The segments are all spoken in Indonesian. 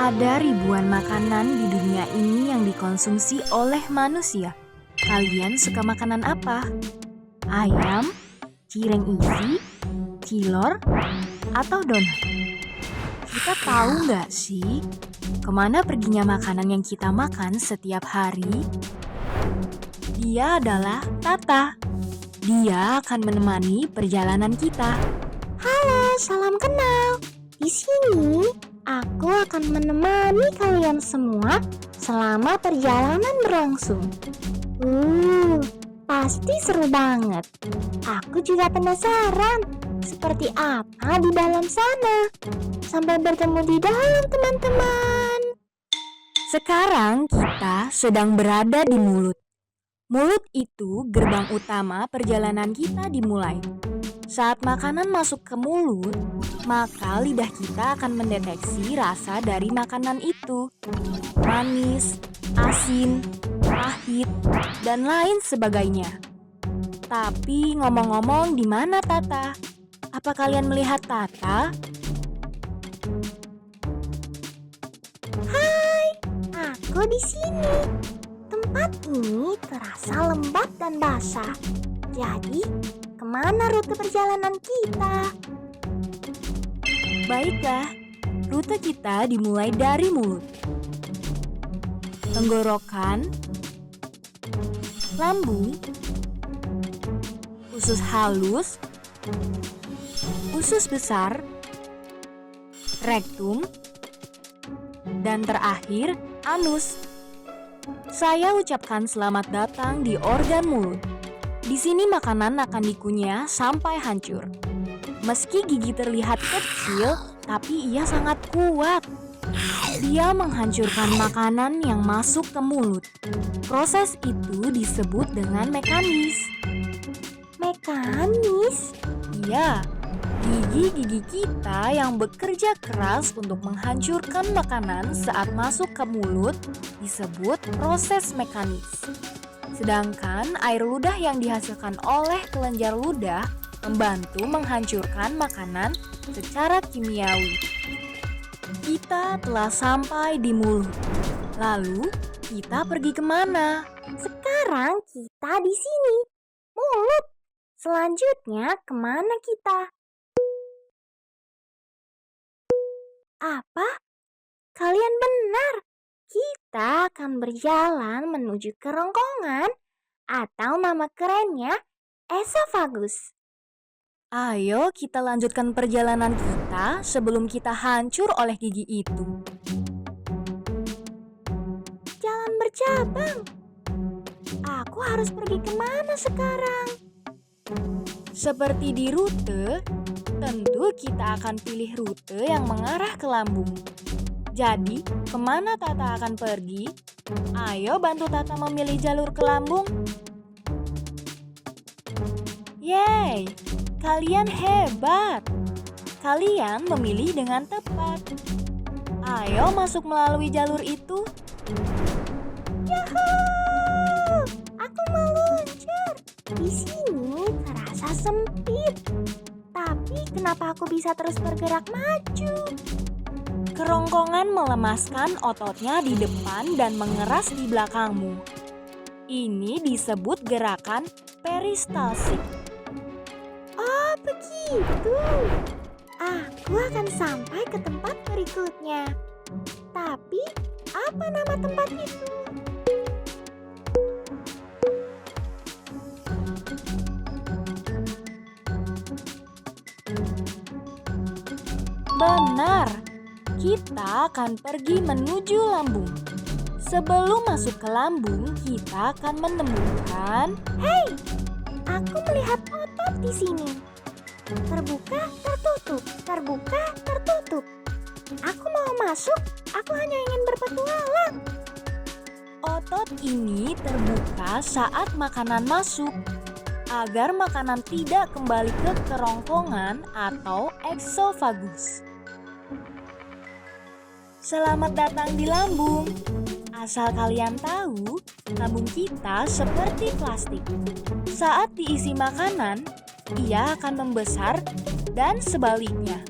Ada ribuan makanan di dunia ini yang dikonsumsi oleh manusia. Kalian suka makanan apa? Ayam, cireng isi, cilor, atau donat? Kita tahu nggak sih kemana perginya makanan yang kita makan setiap hari? Dia adalah Tata. Dia akan menemani perjalanan kita. Halo, salam kenal. Di sini, aku akan menemani kalian semua selama perjalanan berlangsung. Pasti seru banget. Aku juga penasaran, seperti apa di dalam sana. Sampai bertemu di dalam, teman-teman. Sekarang kita sedang berada di mulut. Mulut itu gerbang utama perjalanan kita dimulai. Saat makanan masuk ke mulut, maka lidah kita akan mendeteksi rasa dari makanan itu. Manis, asin, pahit, dan lain sebagainya. Tapi ngomong-ngomong, di mana Tata? Apa kalian melihat Tata? Hai, aku di sini. Tempat ini terasa lembab dan basah. Jadi, kemana rute perjalanan kita? Baiklah, rute kita dimulai dari mulut. Tenggorokan, lambung, usus halus, usus besar, rektum, dan terakhir anus. Saya ucapkan selamat datang di organ mulut. Di sini makanan akan dikunyah sampai hancur. Meski gigi terlihat kecil, tapi ia sangat kuat. Dia menghancurkan makanan yang masuk ke mulut. Proses itu disebut dengan mekanis. Mekanis? Iya, gigi-gigi kita yang bekerja keras untuk menghancurkan makanan saat masuk ke mulut disebut proses mekanis. Sedangkan air ludah yang dihasilkan oleh kelenjar ludah membantu menghancurkan makanan secara kimiawi. Kita telah sampai di mulut. Lalu, kita pergi kemana? Sekarang kita di sini. Mulut. Selanjutnya kemana kita? Apa? Kalian benar. Kita akan berjalan menuju kerongkongan atau nama kerennya esofagus. Ayo kita lanjutkan perjalanan kita sebelum kita hancur oleh gigi itu. Jalan bercabang. Aku harus pergi kemana sekarang? Seperti di rute, tentu kita akan pilih rute yang mengarah ke lambung. Jadi, kemana Tata akan pergi? Ayo bantu Tata memilih jalur ke lambung. Yeay, kalian hebat. Kalian memilih dengan tepat. Ayo masuk melalui jalur itu. Yahoo! Aku meluncur. Di sini terasa sempit. Tapi kenapa aku bisa terus bergerak maju? Kerongkongan melemaskan ototnya di depan dan mengeras di belakangmu. Ini disebut gerakan peristaltik. Oh, begitu. Aku akan sampai ke tempat berikutnya. Tapi, apa nama tempat itu? Benar, kita akan pergi menuju lambung. Sebelum masuk ke lambung, kita akan menemukan... Hei, aku melihat otot di sini. Terbuka, tertutup, terbuka, tertutup. Aku mau masuk, aku hanya ingin berpetualang. Otot ini terbuka saat makanan masuk, agar makanan tidak kembali ke kerongkongan atau eksofagus. Selamat datang di lambung. Asal kalian tahu, lambung kita seperti plastik. Saat diisi makanan, ia akan membesar dan sebaliknya.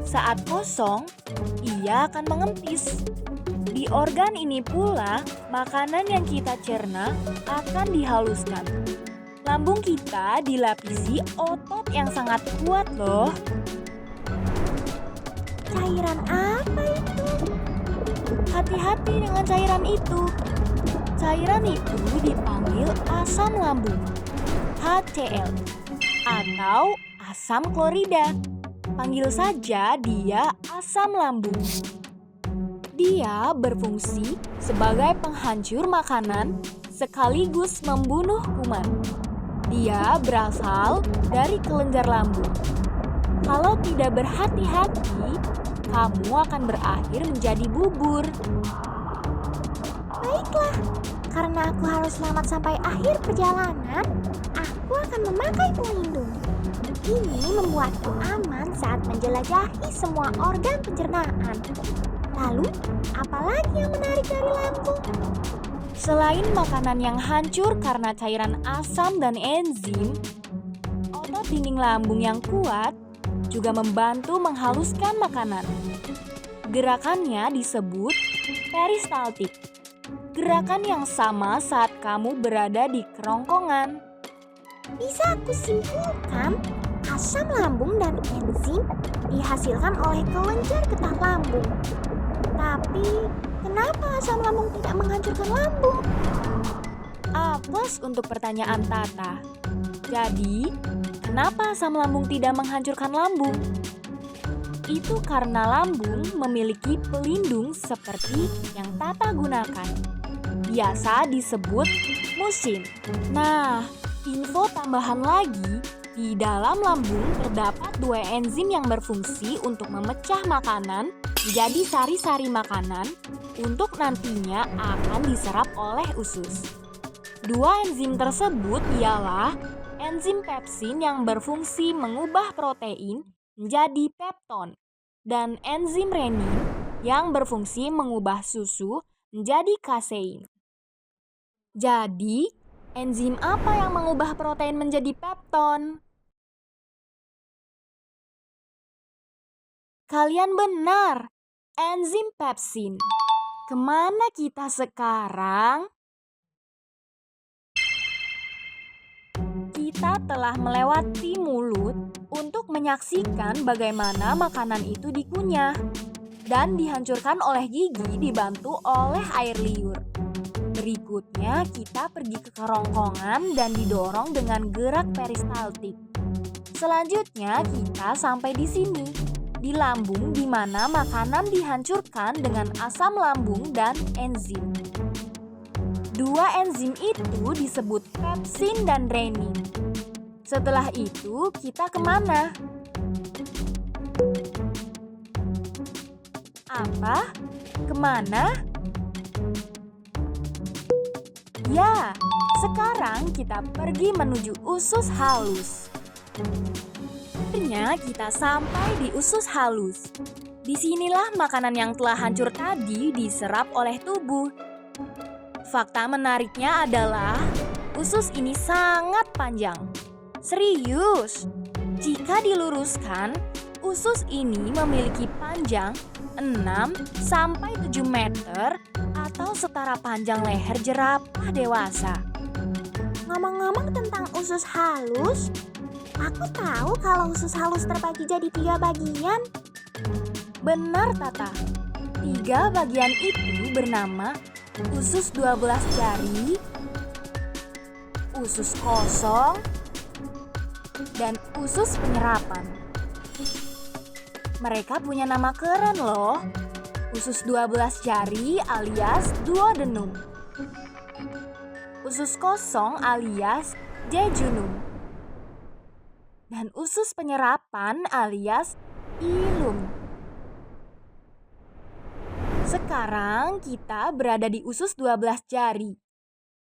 Saat kosong, ia akan mengempis. Di organ ini pula, makanan yang kita cerna akan dihaluskan. Lambung kita dilapisi otot yang sangat kuat loh. Cairan apa itu? Hati-hati dengan cairan itu. Cairan itu dipanggil asam lambung, HCl, atau asam klorida. Panggil saja dia asam lambung. Dia berfungsi sebagai penghancur makanan sekaligus membunuh kuman. Dia berasal dari kelenjar lambung. Kalau tidak berhati-hati, kamu akan berakhir menjadi bubur. Baiklah, karena aku harus selamat sampai akhir perjalanan, aku akan memakai pelindung. Ini membuatku aman saat menjelajahi semua organ pencernaan. Lalu, apalagi yang menarik dari lambung? Selain makanan yang hancur karena cairan asam dan enzim, otot dinding lambung yang kuat juga membantu menghaluskan makanan. Gerakannya disebut peristaltik. Gerakan yang sama saat kamu berada di kerongkongan. Bisa aku simpulkan, asam lambung dan enzim dihasilkan oleh kelenjar getah lambung. Tapi, kenapa asam lambung tidak menghancurkan lambung? A+ untuk pertanyaan Tata. Jadi, kenapa asam lambung tidak menghancurkan lambung? Itu karena lambung memiliki pelindung seperti yang Tata gunakan. Biasa disebut musin. Nah, info tambahan lagi, di dalam lambung terdapat 2 enzim yang berfungsi untuk memecah makanan menjadi sari-sari makanan untuk nantinya akan diserap oleh usus. 2 enzim tersebut ialah enzim pepsin yang berfungsi mengubah protein menjadi pepton dan enzim renin yang berfungsi mengubah susu menjadi kasein. Jadi, enzim apa yang mengubah protein menjadi pepton? Kalian benar, enzim pepsin. Kemana kita sekarang? Kita telah melewati mulut untuk menyaksikan bagaimana makanan itu dikunyah dan dihancurkan oleh gigi dibantu oleh air liur. Berikutnya kita pergi ke kerongkongan dan didorong dengan gerak peristaltik. Selanjutnya kita sampai di sini, di lambung di mana makanan dihancurkan dengan asam lambung dan enzim. 2 enzim itu disebut pepsin dan renin. Setelah itu kita kemana? Apa? Kemana? Ya, sekarang kita pergi menuju usus halus. Akhirnya kita sampai di usus halus. Disinilah makanan yang telah hancur tadi diserap oleh tubuh. Fakta menariknya adalah usus ini sangat panjang. Serius, jika diluruskan, usus ini memiliki panjang 6-7 meter atau setara panjang leher jerapah dewasa. Ngomong-ngomong tentang usus halus, aku tahu kalau usus halus terbagi jadi 3 bagian. Benar, Tata. 3 bagian itu bernama usus 12 jari, usus kosong, dan usus penyerapan. Mereka punya nama keren loh. Usus 12 jari alias duodenum. Usus kosong alias jejunum. Dan usus penyerapan alias ilum. Sekarang kita berada di usus 12 jari.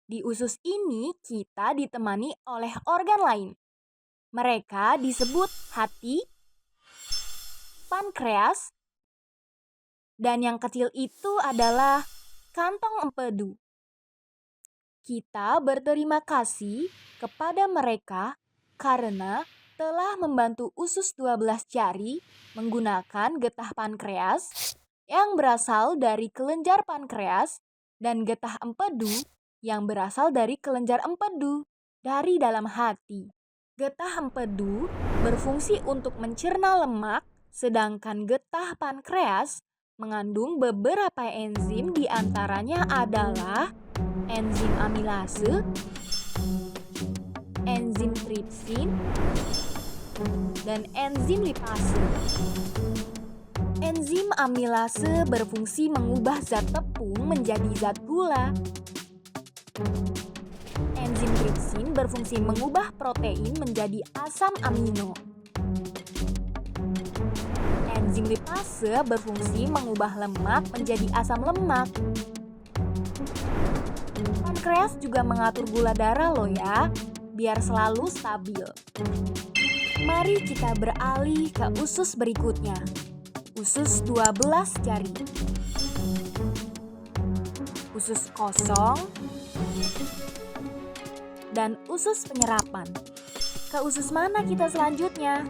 Di usus ini kita ditemani oleh organ lain. Mereka disebut hati, pankreas, dan yang kecil itu adalah kantong empedu. Kita berterima kasih kepada mereka karena Setelah membantu usus 12 jari menggunakan getah pankreas yang berasal dari kelenjar pankreas dan getah empedu yang berasal dari kelenjar empedu dari dalam hati. Getah empedu berfungsi untuk mencerna lemak, sedangkan getah pankreas mengandung beberapa enzim, di antaranya adalah enzim amilase, enzim tripsin, dan enzim lipase. Enzim amilase berfungsi mengubah zat tepung menjadi zat gula. Enzim tripsin berfungsi mengubah protein menjadi asam amino. Enzim lipase berfungsi mengubah lemak menjadi asam lemak. Pankreas juga mengatur gula darah loh ya, biar selalu stabil. Mari kita beralih ke usus berikutnya. Usus 12 jari. Usus kosong dan usus penyerapan. Ke usus mana kita selanjutnya?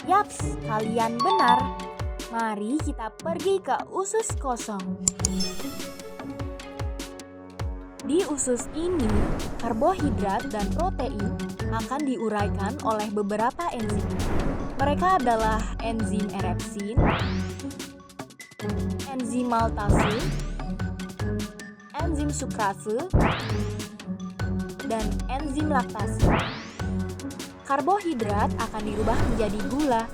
Yaps, kalian benar. Mari kita pergi ke usus kosong. Di usus ini, karbohidrat dan protein akan diuraikan oleh beberapa enzim. Mereka adalah enzim erepsin, enzim maltase, enzim sukrase, dan enzim laktase. Karbohidrat akan dirubah menjadi gula,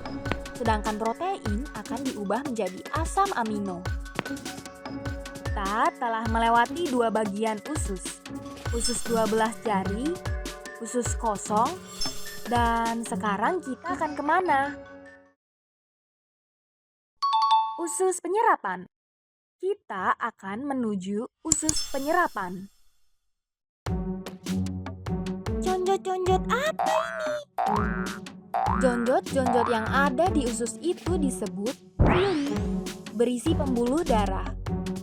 sedangkan protein akan diubah menjadi asam amino. Kita telah melewati 2 bagian usus 12 jari, usus kosong, dan sekarang kita akan kemana? Usus penyerapan. Kita akan menuju usus penyerapan. Jonjot-jonjot apa ini? Jonjot-jonjot yang ada di usus itu disebut villi, berisi pembuluh darah.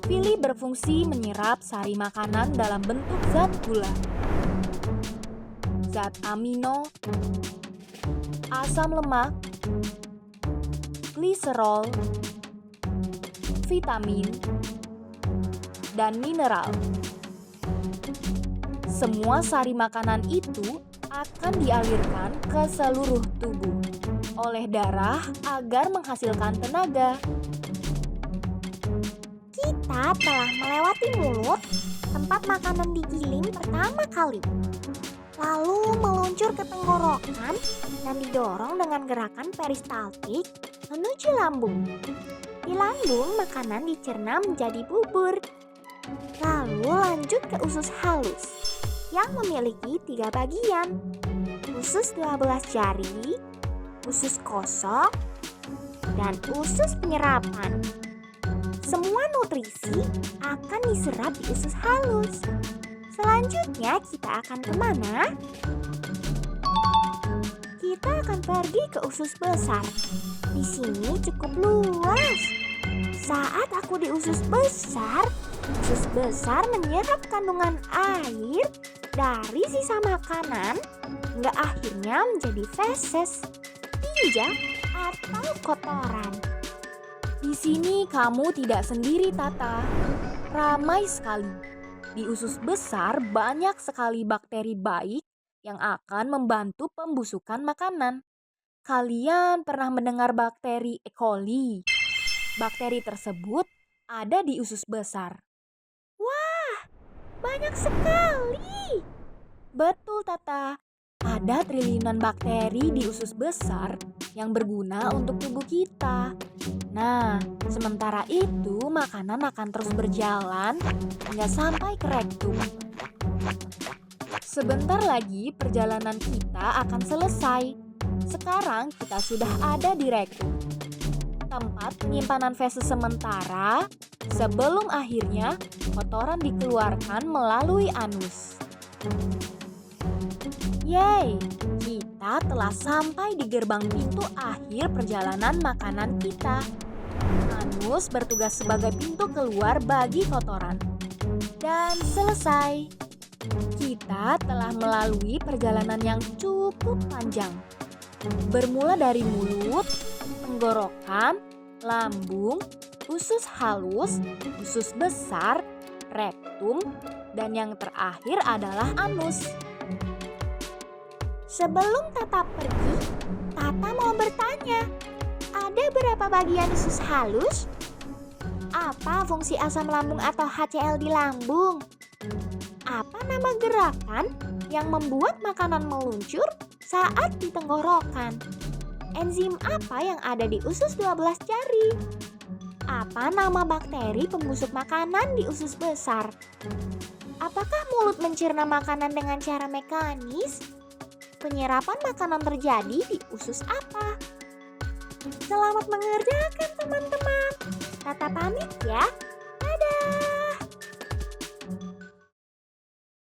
Villi berfungsi menyerap sari makanan dalam bentuk zat gula, zat amino, asam lemak, gliserol, vitamin, dan mineral. Semua sari makanan itu akan dialirkan ke seluruh tubuh oleh darah agar menghasilkan tenaga. Kita telah melewati mulut, tempat makanan digiling pertama kali. Lalu meluncur ke tenggorokan dan didorong dengan gerakan peristaltik menuju lambung. Di lambung, makanan dicerna menjadi bubur. Lalu lanjut ke usus halus yang memiliki 3 bagian. Usus 12 jari, usus kosong, dan usus penyerapan. Semua nutrisi akan diserap di usus halus. Selanjutnya kita akan kemana? Kita akan pergi ke usus besar. Di sini cukup luas. Saat aku di usus besar menyerap kandungan air dari sisa makanan hingga akhirnya menjadi feses, tinja, atau kotoran. Di sini kamu tidak sendiri, Tata. Ramai sekali. Di usus besar banyak sekali bakteri baik yang akan membantu pembusukan makanan. Kalian pernah mendengar bakteri E. coli? Bakteri tersebut ada di usus besar. Banyak sekali. Betul, Tata. Ada triliunan bakteri di usus besar yang berguna untuk tubuh kita. Nah, sementara itu makanan akan terus berjalan hingga sampai ke rektum. Sebentar lagi perjalanan kita akan selesai. Sekarang kita sudah ada di rektum, tempat penyimpanan feses sementara sebelum akhirnya kotoran dikeluarkan melalui anus. Yeay, kita telah sampai di gerbang pintu akhir perjalanan makanan kita. Anus bertugas sebagai pintu keluar bagi kotoran. Dan selesai. Kita telah melalui perjalanan yang cukup panjang. Bermula dari mulut, tenggorokan, lambung, usus halus, usus besar, rektum, dan yang terakhir adalah anus. Sebelum Tata pergi, Tata mau bertanya, ada berapa bagian usus halus? Apa fungsi asam lambung atau HCl di lambung? Apa nama gerakan yang membuat makanan meluncur saat di tenggorokan? Enzim apa yang ada di usus 12 jari? Apa nama bakteri pembusuk makanan di usus besar? Apakah mulut mencerna makanan dengan cara mekanis? Penyerapan makanan terjadi di usus apa? Selamat mengerjakan teman-teman. Tata pamit ya.